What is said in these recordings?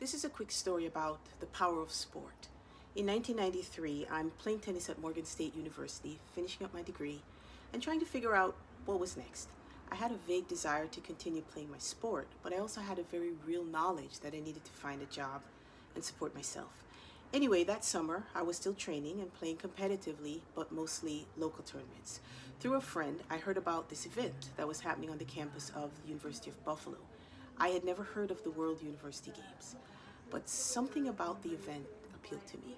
This is a quick story about the power of sport. In 1993, I'm playing tennis at Morgan State University, finishing up my degree, and trying to figure out what was next. I had a vague desire to continue playing my sport, but I also had a very real knowledge that I needed to find a job and support myself. Anyway, that summer, I was still training and playing competitively, but mostly local tournaments. Through a friend, I heard about this event that was happening on the campus of the University of Buffalo. I had never heard of the World University Games, but something about the event appealed to me.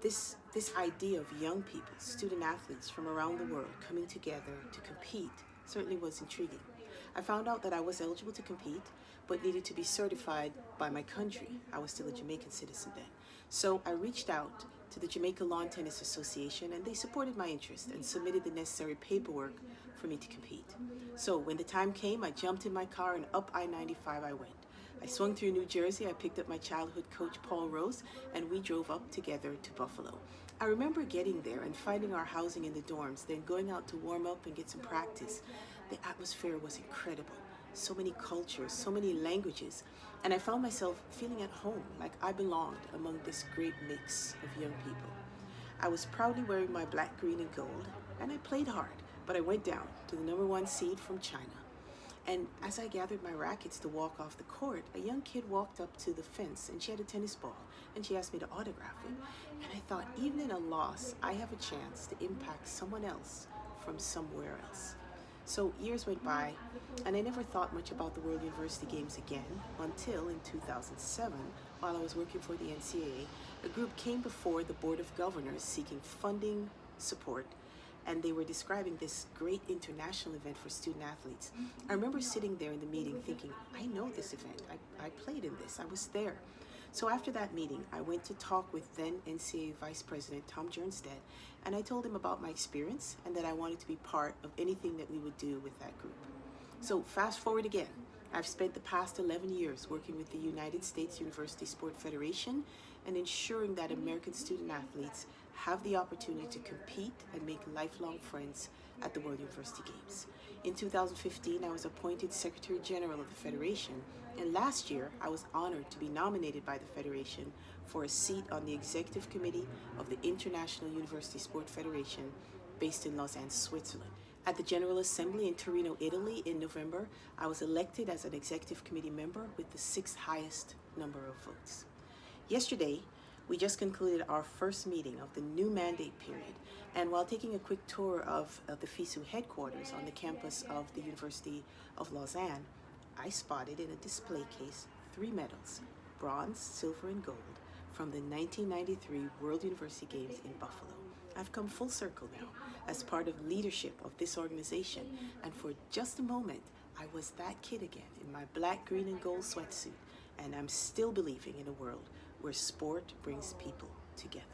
This idea of young people, student athletes from around the world coming together to compete certainly was intriguing. I found out that I was eligible to compete, but needed to be certified by my country. I was still a Jamaican citizen then. So I reached out to the Jamaica Lawn Tennis Association, and they supported my interest and submitted the necessary paperwork for me to compete. So when the time came, I jumped in my car and up I-95 I went. I swung through New Jersey, I picked up my childhood coach Paul Rose, and we drove up together to Buffalo. I remember getting there and finding our housing in the dorms, then going out to warm up and get some practice. The atmosphere was incredible. So many cultures, so many languages, and I found myself feeling at home, like I belonged among this great mix of young people. I was proudly wearing my black, green, and gold, and I played hard, but I went down to the #1 seed from China. And as I gathered my rackets to walk off the court, a young kid walked up to the fence and she had a tennis ball and she asked me to autograph it. And I thought, even in a loss, I have a chance to impact someone else from somewhere else. So years went by and I never thought much about the World University Games again until in 2007, while I was working for the NCAA, a group came before the Board of Governors seeking funding support, and they were describing this great international event for student athletes. I remember sitting there in the meeting thinking, I know this event. I played in this. I was there. So after that meeting, I went to talk with then NCAA Vice President Tom Jernstedt, and I told him about my experience and that I wanted to be part of anything that we would do with that group. So fast forward again. I've spent the past 11 years working with the United States University Sport Federation and ensuring that American student athletes have the opportunity to compete and make lifelong friends at the World University Games. In 2015, I was appointed Secretary General of the Federation, and last year I was honored to be nominated by the Federation for a seat on the Executive Committee of the International University Sport Federation based in Lausanne, Switzerland. At the General Assembly in Torino, Italy in November, I was elected as an Executive Committee member with the 6th highest number of votes. Yesterday, we just concluded our first meeting of the new mandate period, and while taking a quick tour of the FISU headquarters on the campus of the University of Lausanne, I spotted in a display case 3 medals, bronze, silver, and gold, from the 1993 World University Games in Buffalo. I've come full circle now as part of leadership of this organization, and for just a moment, I was that kid again in my black, green, and gold sweatsuit, and I'm still believing in a world where sport brings people together.